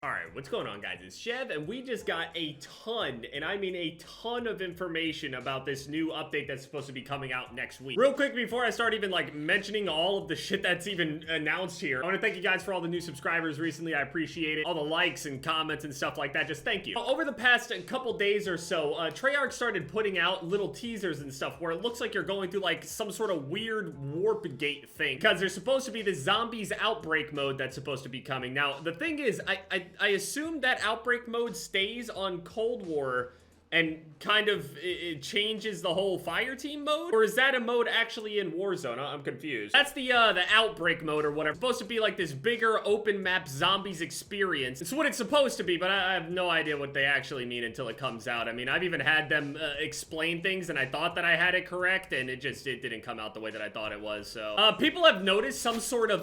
Alright, what's going on, guys? It's Chev, and we just got a ton, and I mean a ton of information about this new update that's supposed to be coming out next week. Real quick, before I start even, mentioning all of the shit that's even announced here, I want to thank you guys for all the new subscribers recently. I appreciate it. All the likes and comments and stuff like that. Just thank you. Over the past couple days or so, Treyarch started putting out little teasers and stuff where it looks like you're going through, some sort of weird warp gate thing. Because there's supposed to be this zombies outbreak mode that's supposed to be coming. Now, the thing is, I assume that outbreak mode stays on Cold War and kind of it changes the whole fire team mode? Or is that a mode actually in Warzone? I'm confused. That's the outbreak mode or whatever. It's supposed to be like this bigger open map zombies experience. It's what it's supposed to be, but I have no idea what they actually mean until it comes out. I mean, I've even had them explain things and I thought that I had it correct and it didn't come out the way that I thought it was. So people have noticed some sort of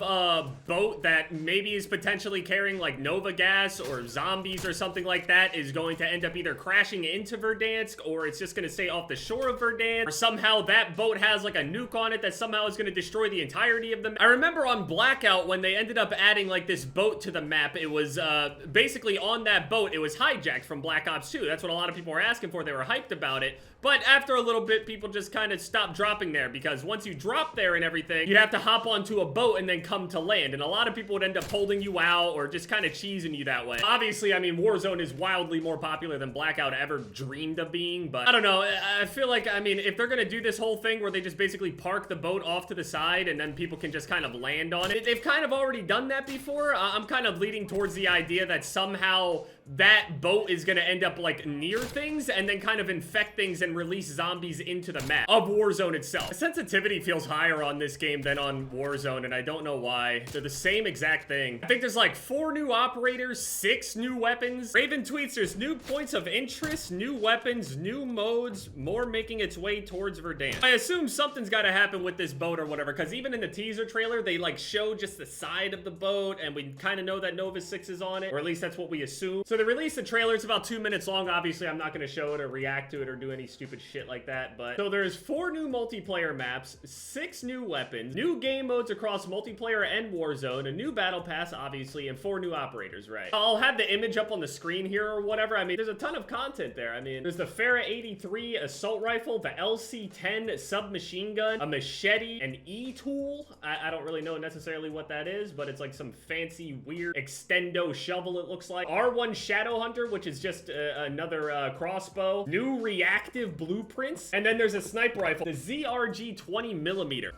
boat that maybe is potentially carrying like Nova gas or zombies or something like that is going to end up either crashing into Verdansk, or it's just gonna stay off the shore of Verdansk, or somehow that boat has like a nuke on it that somehow is gonna destroy the entirety of them. I remember on Blackout when they ended up adding like this boat to the map, it was basically on that boat, it was hijacked from Black Ops 2. That's what a lot of people were asking for. They were hyped about it. But after a little bit, people just kind of stopped dropping there, because once you drop there and everything, you'd have to hop onto a boat and then come to land. And a lot of people would end up holding you out or just kind of cheesing you that way. Obviously, I mean, Warzone is wildly more popular than Blackout ever dreamed of being, but I don't know. I feel like, I mean, if they're gonna do this whole thing where they just basically park the boat off to the side and then people can just kind of land on it, they've kind of already done that before. I'm kind of leading towards the idea that somehow that boat is gonna end up like near things and then kind of infect things and release zombies into the map of Warzone itself. The sensitivity feels higher on this game than on Warzone, and I don't know why. They're the same exact thing. I think there's like 4 new operators, 6 new weapons. Raven tweets, there's new points of interest, new weapons, new modes, more making its way towards Verdansk. I assume something's gotta happen with this boat or whatever, because even in the teaser trailer, they like show just the side of the boat, and we kind of know that Nova 6 is on it, or at least that's what we assume. So they released the trailer. It's about 2 minutes long. Obviously, I'm not going to show it or react to it or do any stupid shit like that, but so there's 4 new multiplayer maps, 6 new weapons, new game modes across multiplayer and Warzone, a new battle pass, obviously, and 4 new operators, right? I'll have the image up on the screen here or whatever. I mean, there's a ton of content there. I mean, there's the Farah 83 assault rifle, the LC-10 submachine gun, a machete, an E-tool. I don't really know necessarily what that is, but it's like some fancy, weird extendo shovel, it looks like. R1 Shadow Hunter, which is just another crossbow, new reactive blueprints, and then there's a sniper rifle, the ZRG 20mm.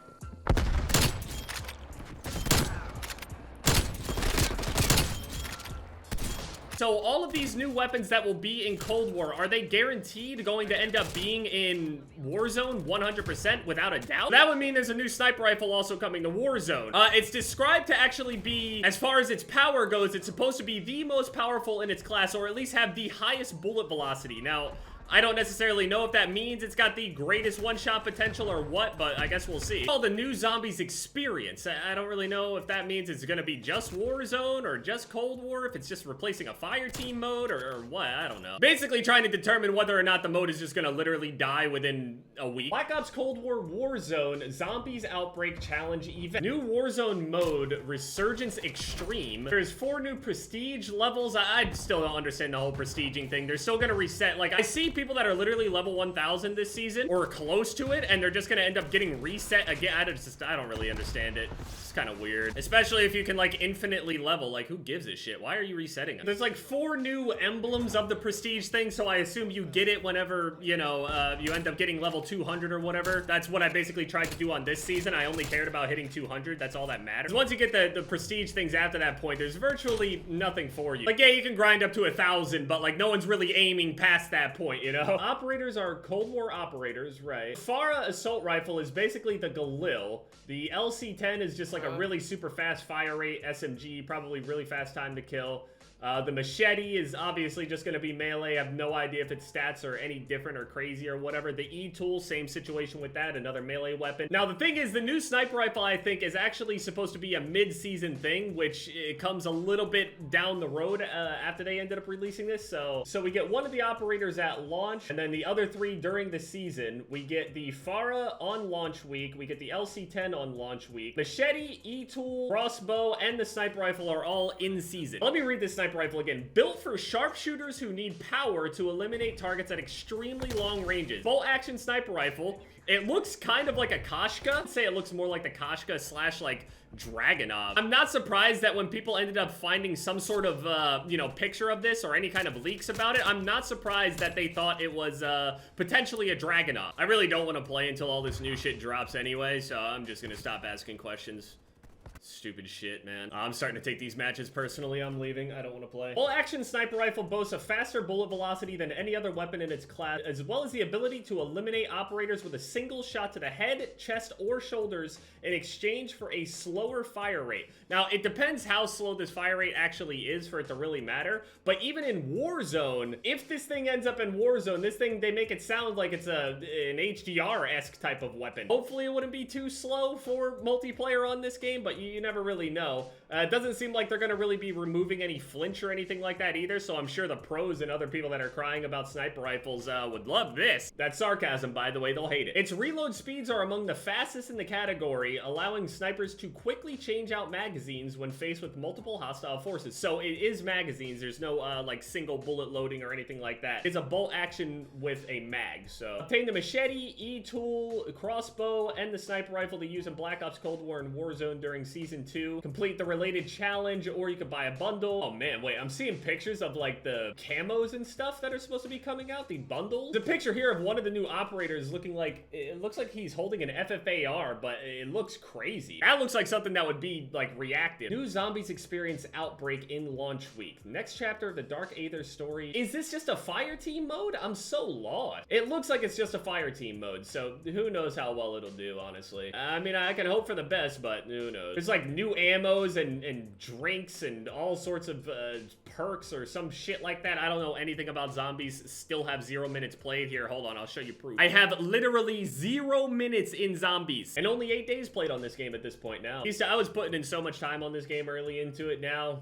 So all of these new weapons that will be in Cold War, are they guaranteed going to end up being in Warzone 100% without a doubt? That would mean there's a new sniper rifle also coming to Warzone. It's described to actually be, as far as its power goes, it's supposed to be the most powerful in its class, or at least have the highest bullet velocity. Now, I don't necessarily know if that means it's got the greatest one-shot potential or what, but I guess we'll see. Called the new zombies experience. I don't really know if that means it's gonna be just Warzone or just Cold War, if it's just replacing a fire team mode or what, I don't know. Basically trying to determine whether or not the mode is just gonna literally die within a week. Black Ops Cold War Warzone Zombies Outbreak Challenge event. New Warzone mode, Resurgence Extreme. There's 4 new prestige levels. I still don't understand the whole prestiging thing. They're still gonna reset. Like, I see people that are literally level 1000 this season or close to it, and they're just gonna end up getting reset again. I don't really understand it. It's kind of weird, especially if you can like infinitely level. Like, who gives a shit? Why are you resetting it? There's like 4 new emblems of the prestige thing, so I assume you get it whenever, you know, you end up getting level 200 or whatever. That's what I basically tried to do on this season. I only cared about hitting 200. That's all that matters. Once you get the prestige things after that point, there's virtually nothing for you. Like, yeah, you can grind up to 1000, but like no one's really aiming past that point, you know? Operators are Cold War operators, right? Farah assault rifle is basically the Galil. The LC-10 is just like a really super fast fire rate SMG, probably really fast time to kill. The machete is obviously just going to be melee. I have no idea if its stats are any different or crazy or whatever. The E-tool, same situation with that, another melee weapon. Now, the thing is, the new sniper rifle, I think, is actually supposed to be a mid-season thing, which it comes a little bit down the road after they ended up releasing this. So we get 1 of the operators at launch, and then the other 3 during the season. We get the Farah on launch week. We get the LC-10 on launch week. Machete, E-tool, crossbow, and the sniper rifle are all in season. Let me read this sniper sniper rifle again. Built for sharpshooters who need power to eliminate targets at extremely long ranges. Bolt action sniper rifle. It looks kind of like a Koshka. I'd say it looks more like the Koshka slash like Dragunov. I'm not surprised that when people ended up finding some sort of, you know, picture of this or any kind of leaks about it, I'm not surprised that they thought it was potentially a Dragunov. I really don't want to play until all this new shit drops anyway, so I'm just gonna stop asking questions. Stupid shit, man. I'm starting to take these matches personally. I'm leaving. I don't want to play. Bolt action sniper rifle boasts a faster bullet velocity than any other weapon in its class, as well as the ability to eliminate operators with a single shot to the head, chest, or shoulders in exchange for a slower fire rate. Now, it depends how slow this fire rate actually is for it to really matter, but even in Warzone, if this thing ends up in Warzone, this thing, they make it sound like it's an HDR-esque type of weapon. Hopefully it wouldn't be too slow for multiplayer on this game, but you never really know. It doesn't seem like they're going to really be removing any flinch or anything like that either, so I'm sure the pros and other people that are crying about sniper rifles would love this. That's sarcasm, by the way. They'll hate it. Its reload speeds are among the fastest in the category, allowing snipers to quickly change out magazines when faced with multiple hostile forces. So it is magazines. There's no, like, single bullet loading or anything like that. It's a bolt action with a mag, so. Obtain the machete, E-tool, crossbow, and the sniper rifle to use in Black Ops Cold War and Warzone during Season 2. Complete the related challenge, or you could buy a bundle. Oh man, wait, I'm seeing pictures of like the camos and stuff that are supposed to be coming out, the bundles. The picture here of one of the new operators looking like, it looks like he's holding an FFAR, but it looks crazy. That looks like something that would be like reactive. New zombies experience outbreak in launch week. Next chapter of the Dark Aether story. Is this just a fire team mode? I'm so lost. It looks like it's just a fire team mode, so who knows how well it'll do, honestly. I mean, I can hope for the best, but who knows. There's like new ammos and drinks and all sorts of perks or some shit like that. I don't know anything about zombies. Still have 0 minutes played here. Hold on, I'll show you proof. I have literally 0 minutes in zombies and only 8 days played on this game at this point now. I was putting in so much time on this game early into it. Now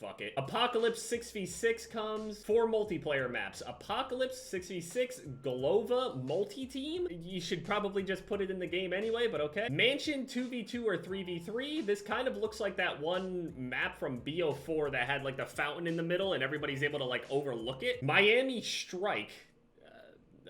fuck it. Apocalypse 6v6 comes. 4 multiplayer maps. Apocalypse 6v6 Golova multi-team. You should probably just put it in the game anyway, but okay. Mansion 2v2 or 3v3. This kind of looks like that one map from BO4 that had like the fountain in the middle and everybody's able to like overlook it. Miami Strike.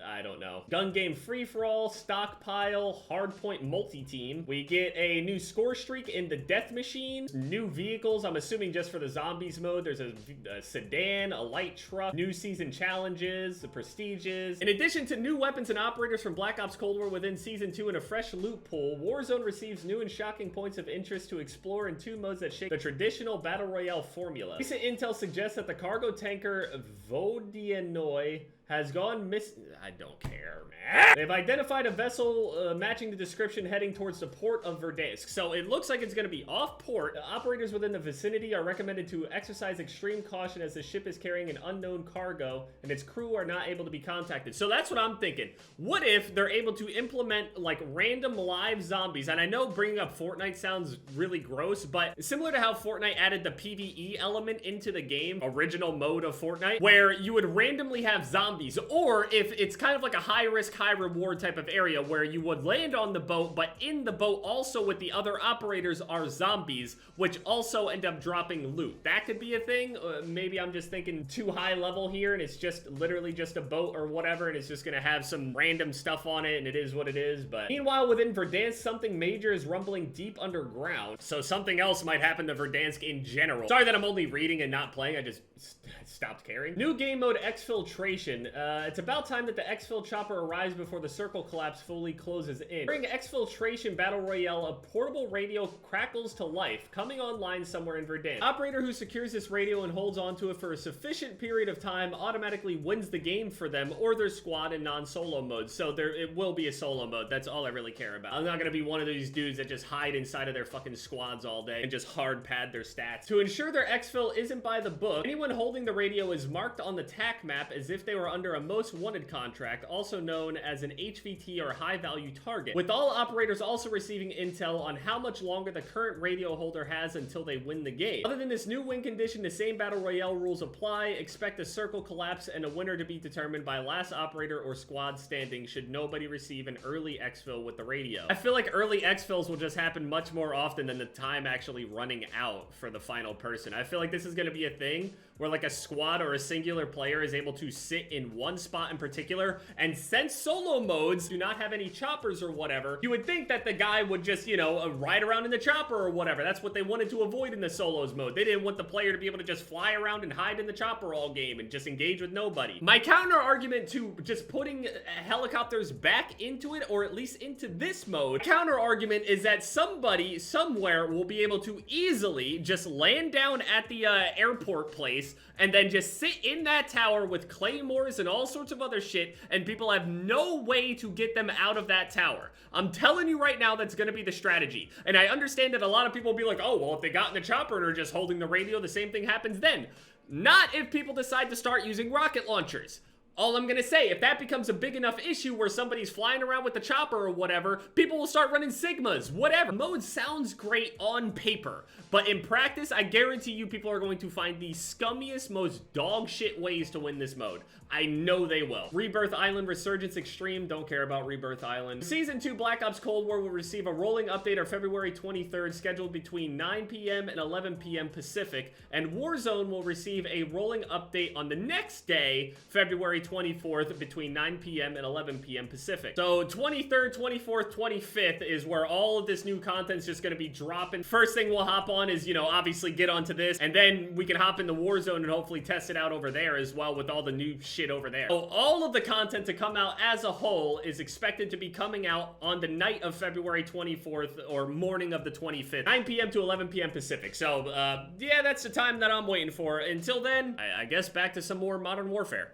I don't know. Gun game free-for-all, stockpile, hardpoint multi-team. We get a new score streak in the death machine. New vehicles, I'm assuming just for the zombies mode. There's a sedan, a light truck, new season challenges, the prestiges. In addition to new weapons and operators from Black Ops Cold War within Season 2 and a fresh loot pool, Warzone receives new and shocking points of interest to explore in 2 modes that shake the traditional Battle Royale formula. Recent intel suggests that the cargo tanker Vodianoi has gone I don't care, man. They've identified a vessel matching the description heading towards the port of Verdansk. So it looks like it's going to be off port. Operators within the vicinity are recommended to exercise extreme caution as the ship is carrying an unknown cargo and its crew are not able to be contacted. So that's what I'm thinking. What if they're able to implement like random live zombies? And I know bringing up Fortnite sounds really gross, but similar to how Fortnite added the PvE element into the game, original mode of Fortnite, where you would randomly have zombies. Or if it's kind of like a high risk, high reward type of area where you would land on the boat, but in the boat also with the other operators are zombies, which also end up dropping loot. That could be a thing. Maybe I'm just thinking too high level here and it's just literally just a boat or whatever and it's just gonna have some random stuff on it and it is what it is. But meanwhile, within Verdansk, something major is rumbling deep underground. So something else might happen to Verdansk in general. Sorry that I'm only reading and not playing. I just stopped caring. New game mode Exfiltration. It's about time that the Exfil chopper arrives before the circle collapse fully closes in. During Exfiltration Battle Royale, a portable radio crackles to life, coming online somewhere in Verdansk. Operator who secures this radio and holds onto it for a sufficient period of time automatically wins the game for them or their squad in non-solo mode. So it will be a solo mode. That's all I really care about. I'm not gonna be one of these dudes that just hide inside of their fucking squads all day and just hard pad their stats. To ensure their Exfil isn't by the book, anyone holding the radio is marked on the TAC map as if they were under a most wanted contract, also known as an HVT or high value target, with all operators also receiving intel on how much longer the current radio holder has until they win the game. Other than this new win condition, the same Battle Royale rules apply. Expect a circle collapse and a winner to be determined by last operator or squad standing should nobody receive an early exfil with the radio. I feel like early exfils will just happen much more often than the time actually running out for the final person. I feel like this is going to be a thing where like a squad or a singular player is able to sit in one spot in particular. And since solo modes do not have any choppers or whatever, you would think that the guy would just, you know, ride around in the chopper or whatever. That's what they wanted to avoid in the solos mode. They didn't want the player to be able to just fly around and hide in the chopper all game and just engage with nobody. My counter argument to just putting helicopters back into it, or at least into this mode, counter argument is that somebody somewhere will be able to easily just land down at the airport place and then just sit in that tower with claymores and all sorts of other shit, and people have no way to get them out of that tower. I'm telling you right now, that's gonna be the strategy. And I understand that a lot of people will be like, oh, well, if they got in the chopper and are just holding the radio, the same thing happens then. Not if people decide to start using rocket launchers. All I'm gonna say, if that becomes a big enough issue where somebody's flying around with the chopper or whatever, people will start running Sigmas, whatever. Mode sounds great on paper, but in practice, I guarantee you people are going to find the scummiest, most dog shit ways to win this mode. I know they will. Rebirth Island Resurgence Extreme, don't care about Rebirth Island. Season 2 Black Ops Cold War will receive a rolling update on February 23rd, scheduled between 9 p.m. and 11 p.m. Pacific, and Warzone will receive a rolling update on the next day, February 24th, between 9 p.m. and 11 p.m. Pacific. So 23rd, 24th, 25th is where all of this new content's just gonna be dropping. First thing we'll hop on is, you know, obviously get onto this, and then we can hop into Warzone and hopefully test it out over there as well with all the new shit over there. So all of the content to come out as a whole is expected to be coming out on the night of February 24th or morning of the 25th, 9 p.m. to 11 p.m. Pacific. So yeah, that's the time that I'm waiting for. Until then, I guess back to some more Modern Warfare.